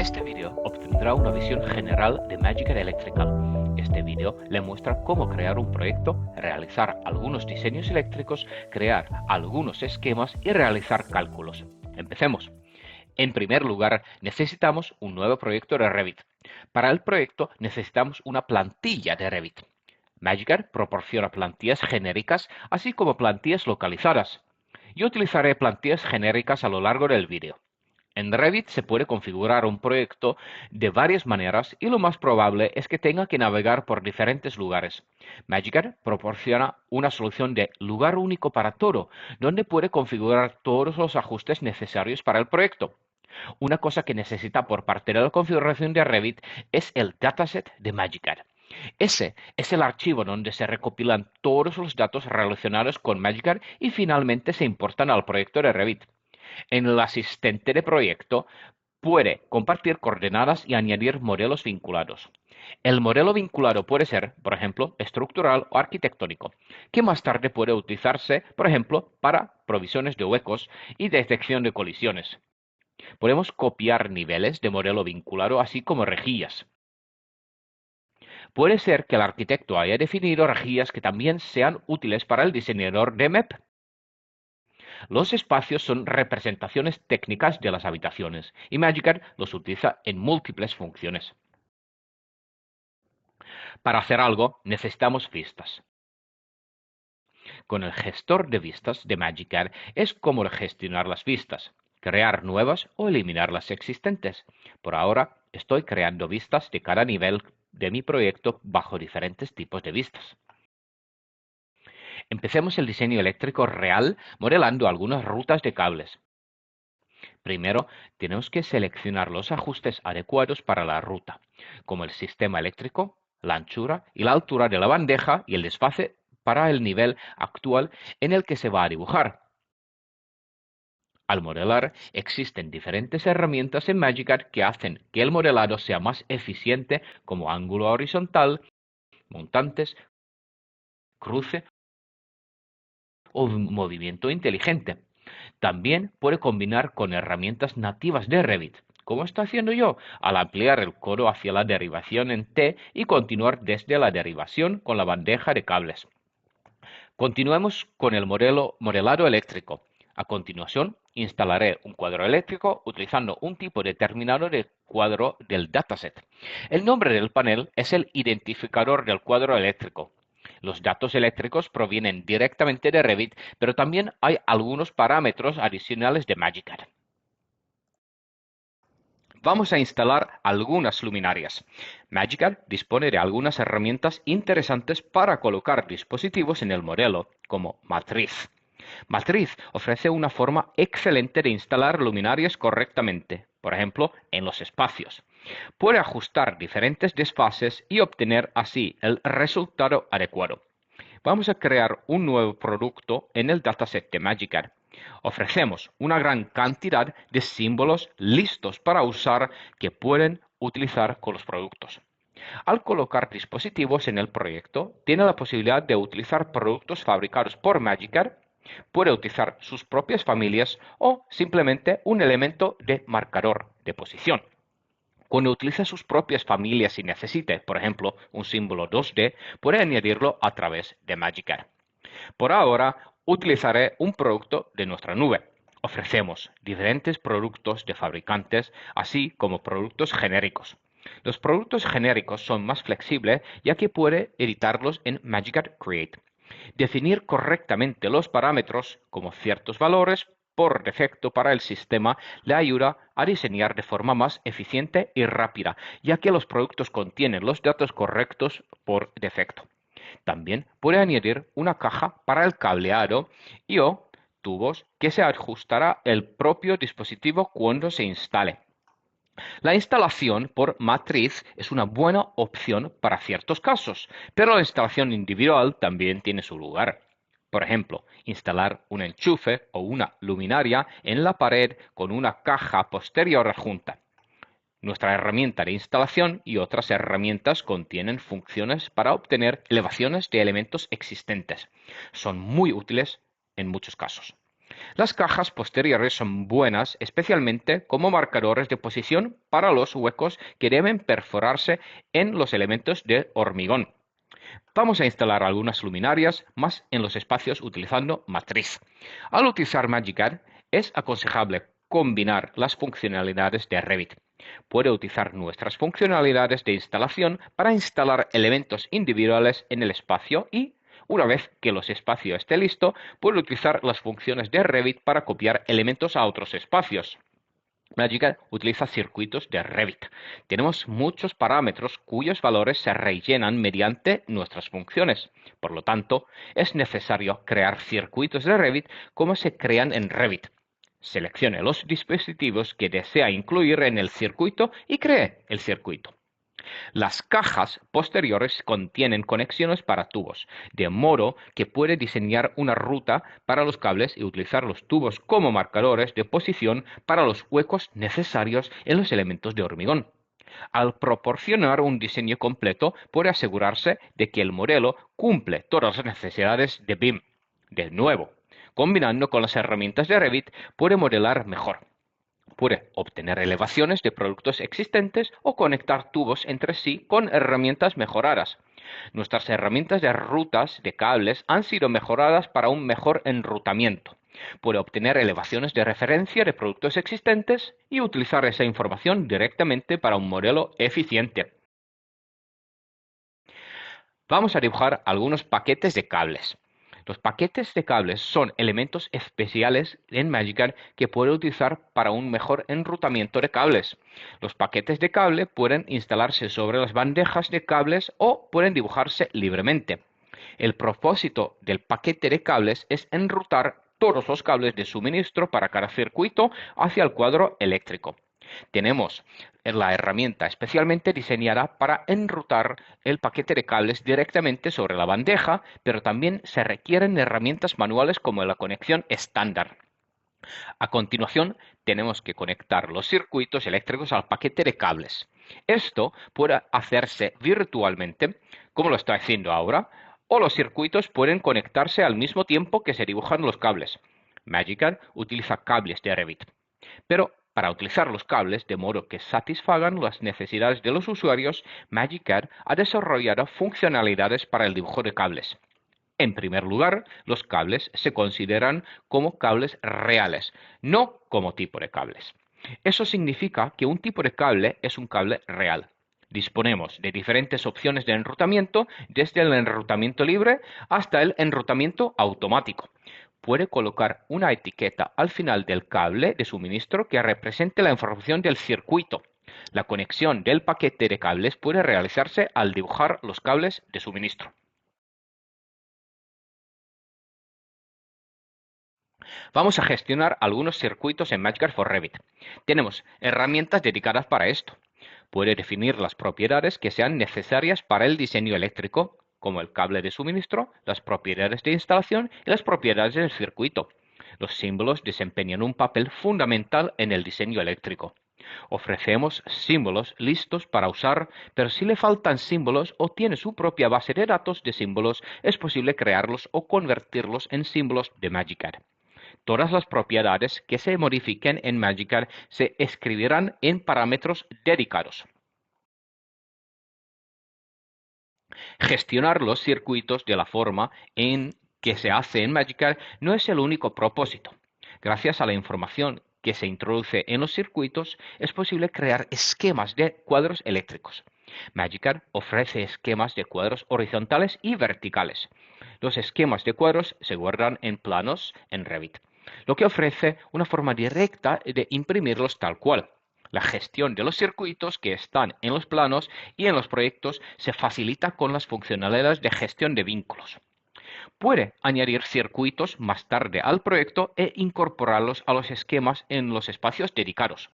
este vídeo obtendrá una visión general de Magicar Electrical. Este vídeo le muestra cómo crear un proyecto, realizar algunos diseños eléctricos, crear algunos esquemas y realizar cálculos. Empecemos. En primer lugar, necesitamos un nuevo proyecto de Revit. Para el proyecto necesitamos una plantilla de Revit. Magicar proporciona plantillas genéricas, así como plantillas localizadas. Yo utilizaré plantillas genéricas a lo largo del vídeo. En Revit se puede configurar un proyecto de varias maneras y lo más probable es que tenga que navegar por diferentes lugares. Magicar proporciona una solución de lugar único para todo, donde puede configurar todos los ajustes necesarios para el proyecto. Una cosa que necesita por parte de la configuración de Revit es el dataset de Magicar. Ese es el archivo donde se recopilan todos los datos relacionados con Magicar y finalmente se importan al proyecto de Revit. En el asistente de proyecto puede compartir coordenadas y añadir modelos vinculados. El modelo vinculado puede ser, por ejemplo, estructural o arquitectónico, que más tarde puede utilizarse, por ejemplo, para provisiones de huecos y detección de colisiones. Podemos copiar niveles de modelo vinculado así como rejillas. Puede ser que el arquitecto haya definido rejillas que también sean útiles para el diseñador de MEP. Los espacios son representaciones técnicas de las habitaciones y Magicar los utiliza en múltiples funciones. Para hacer algo necesitamos vistas. Con el gestor de vistas de Magicar es cómodo gestionar las vistas, crear nuevas o eliminar las existentes. Por ahora estoy creando vistas de cada nivel de mi proyecto bajo diferentes tipos de vistas. Empecemos el diseño eléctrico real modelando algunas rutas de cables. Primero, tenemos que seleccionar los ajustes adecuados para la ruta, como el sistema eléctrico, la anchura y la altura de la bandeja y el desfase para el nivel actual en el que se va a dibujar. Al modelar, existen diferentes herramientas en Magicar que hacen que el modelado sea más eficiente, como ángulo horizontal, montantes, cruce o movimiento inteligente. También puede combinar con herramientas nativas de Revit, como estoy haciendo yo, al ampliar el codo hacia la derivación en T y continuar desde la derivación con la bandeja de cables. Continuemos con el modelado eléctrico. A continuación, instalaré un cuadro eléctrico utilizando un tipo determinado de cuadro del dataset. El nombre del panel es el identificador del cuadro eléctrico. Los datos eléctricos provienen directamente de Revit, pero también hay algunos parámetros adicionales de Magicar. Vamos a instalar algunas luminarias. Magicar dispone de algunas herramientas interesantes para colocar dispositivos en el modelo, como Matriz. Matriz ofrece una forma excelente de instalar luminarias correctamente, por ejemplo, en los espacios. Puede ajustar diferentes desfases y obtener así el resultado adecuado. Vamos a crear un nuevo producto en el dataset de Magicar. Ofrecemos una gran cantidad de símbolos listos para usar que pueden utilizar con los productos. Al colocar dispositivos en el proyecto, tiene la posibilidad de utilizar productos fabricados por Magicar, puede utilizar sus propias familias o simplemente un elemento de marcador de posición. Cuando utiliza sus propias familias y necesite, por ejemplo, un símbolo 2D, puede añadirlo a través de Magicar. Por ahora, utilizaré un producto de nuestra nube. Ofrecemos diferentes productos de fabricantes, así como productos genéricos. Los productos genéricos son más flexibles ya que puede editarlos en Magicar Create. Definir correctamente los parámetros, como ciertos valores, por defecto para el sistema, le ayuda a diseñar de forma más eficiente y rápida, ya que los productos contienen los datos correctos por defecto. También puede añadir una caja para el cableado y o tubos que se ajustará el propio dispositivo cuando se instale. La instalación por matriz es una buena opción para ciertos casos, pero la instalación individual también tiene su lugar. Por ejemplo, instalar un enchufe o una luminaria en la pared con una caja posterior adjunta. Nuestra herramienta de instalación y otras herramientas contienen funciones para obtener elevaciones de elementos existentes. Son muy útiles en muchos casos. Las cajas posteriores son buenas, especialmente como marcadores de posición para los huecos que deben perforarse en los elementos de hormigón. Vamos a instalar algunas luminarias más en los espacios utilizando matriz. Al utilizar MagicCAD es aconsejable combinar las funcionalidades de Revit. Puede utilizar nuestras funcionalidades de instalación para instalar elementos individuales en el espacio y, una vez que los espacios esté listo, puede utilizar las funciones de Revit para copiar elementos a otros espacios. MagicCAD utiliza circuitos de Revit. Tenemos muchos parámetros cuyos valores se rellenan mediante nuestras funciones. Por lo tanto, es necesario crear circuitos de Revit como se crean en Revit. Seleccione los dispositivos que desea incluir en el circuito y cree el circuito. Las cajas posteriores contienen conexiones para tubos, de modo que puede diseñar una ruta para los cables y utilizar los tubos como marcadores de posición para los huecos necesarios en los elementos de hormigón. Al proporcionar un diseño completo, puede asegurarse de que el modelo cumple todas las necesidades de BIM. De nuevo, combinando con las herramientas de Revit, puede modelar mejor. Puede obtener elevaciones de productos existentes o conectar tubos entre sí con herramientas mejoradas. Nuestras herramientas de rutas de cables han sido mejoradas para un mejor enrutamiento. Puede obtener elevaciones de referencia de productos existentes y utilizar esa información directamente para un modelo eficiente. Vamos a dibujar algunos paquetes de cables. Los paquetes de cables son elementos especiales en MagicCAD que puede utilizar para un mejor enrutamiento de cables. Los paquetes de cable pueden instalarse sobre las bandejas de cables o pueden dibujarse libremente. El propósito del paquete de cables es enrutar todos los cables de suministro para cada circuito hacia el cuadro eléctrico. Tenemos la herramienta especialmente diseñada para enrutar el paquete de cables directamente sobre la bandeja, pero también se requieren herramientas manuales como la conexión estándar. A continuación, tenemos que conectar los circuitos eléctricos al paquete de cables. Esto puede hacerse virtualmente, como lo estoy haciendo ahora, o los circuitos pueden conectarse al mismo tiempo que se dibujan los cables. MagicCAD utiliza cables de Revit. Pero para utilizar los cables de modo que satisfagan las necesidades de los usuarios, MagicCAD ha desarrollado funcionalidades para el dibujo de cables. En primer lugar, los cables se consideran como cables reales, no como tipo de cables. Eso significa que un tipo de cable es un cable real. Disponemos de diferentes opciones de enrutamiento, desde el enrutamiento libre hasta el enrutamiento automático. Puede colocar una etiqueta al final del cable de suministro que represente la información del circuito. La conexión del paquete de cables puede realizarse al dibujar los cables de suministro. Vamos a gestionar algunos circuitos en MagicCAD for Revit. Tenemos herramientas dedicadas para esto. Puede definir las propiedades que sean necesarias para el diseño eléctrico, como el cable de suministro, las propiedades de instalación y las propiedades del circuito. Los símbolos desempeñan un papel fundamental en el diseño eléctrico. Ofrecemos símbolos listos para usar, pero si le faltan símbolos o tiene su propia base de datos de símbolos, es posible crearlos o convertirlos en símbolos de MagicCAD. Todas las propiedades que se modifiquen en MagicCAD se escribirán en parámetros dedicados. Gestionar los circuitos de la forma en que se hace en MagicCAD no es el único propósito. Gracias a la información que se introduce en los circuitos, es posible crear esquemas de cuadros eléctricos. MagicCAD ofrece esquemas de cuadros horizontales y verticales. Los esquemas de cuadros se guardan en planos en Revit, lo que ofrece una forma directa de imprimirlos tal cual. La gestión de los circuitos que están en los planos y en los proyectos se facilita con las funcionalidades de gestión de vínculos. Puede añadir circuitos más tarde al proyecto e incorporarlos a los esquemas en los espacios dedicados.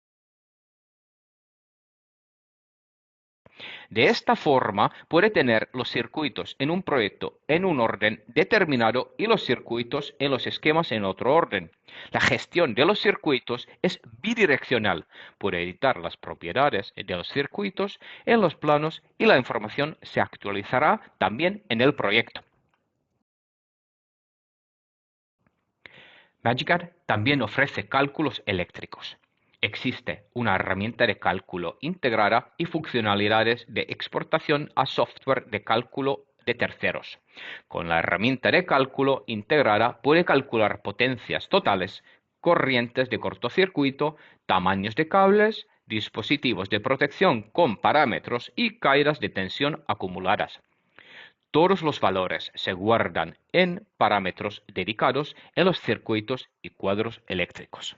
De esta forma, puede tener los circuitos en un proyecto en un orden determinado y los circuitos en los esquemas en otro orden. La gestión de los circuitos es bidireccional. Puede editar las propiedades de los circuitos en los planos y la información se actualizará también en el proyecto. MagicCAD también ofrece cálculos eléctricos. Existe una herramienta de cálculo integrada y funcionalidades de exportación a software de cálculo de terceros. Con la herramienta de cálculo integrada puede calcular potencias totales, corrientes de cortocircuito, tamaños de cables, dispositivos de protección con parámetros y caídas de tensión acumuladas. Todos los valores se guardan en parámetros dedicados en los circuitos y cuadros eléctricos.